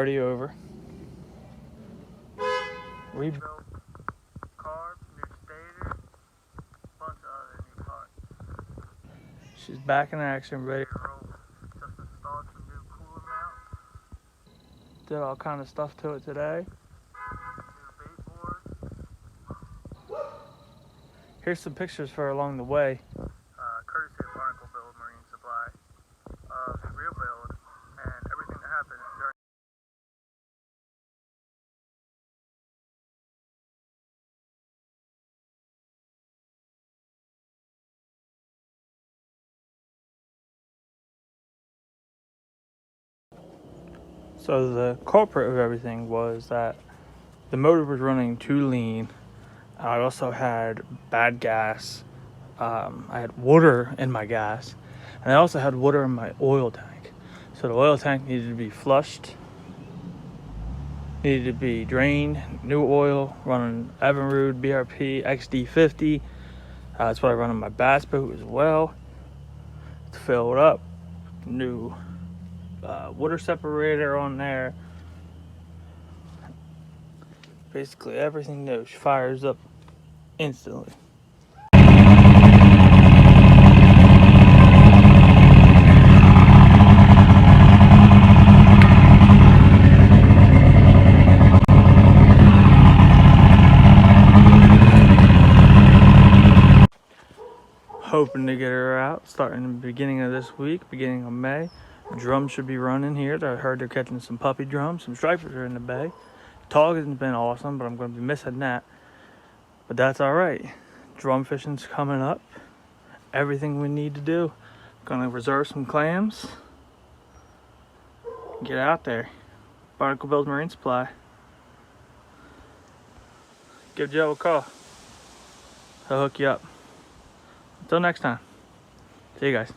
already over. Rebuilt carbs, new stator, bunch of other new parts. She's back in action, ready to roll. Just installed some new cooler mounts. Did all kind of stuff to it today. New bait board. Here's some pictures for along the way. Courtesy of Barnacle Build Marine Supply. The real build and everything that happened during. So the culprit of everything was that the motor was running too lean. I also had bad gas. I had water in my gas, and I also had water in my oil tank. So the oil tank needed to be flushed, needed to be drained, new oil, running Evinrude BRP XD50. That's what I run on my bass boat as well. To fill it up, new water separator on there. Basically everything new fires up instantly. Hoping to get her out starting in the beginning of this week, beginning of May. Drums should be running here. I heard they're catching some puppy drums. Some stripers are in the bay. Tog has been awesome, but I'm going to be missing that. But that's all right. Drum fishing's coming up. Everything we need to do. Gonna reserve some clams. Get out there. Barnacle Build Marine Supply. Give Joe a call. He'll hook you up. Until next time. See you guys.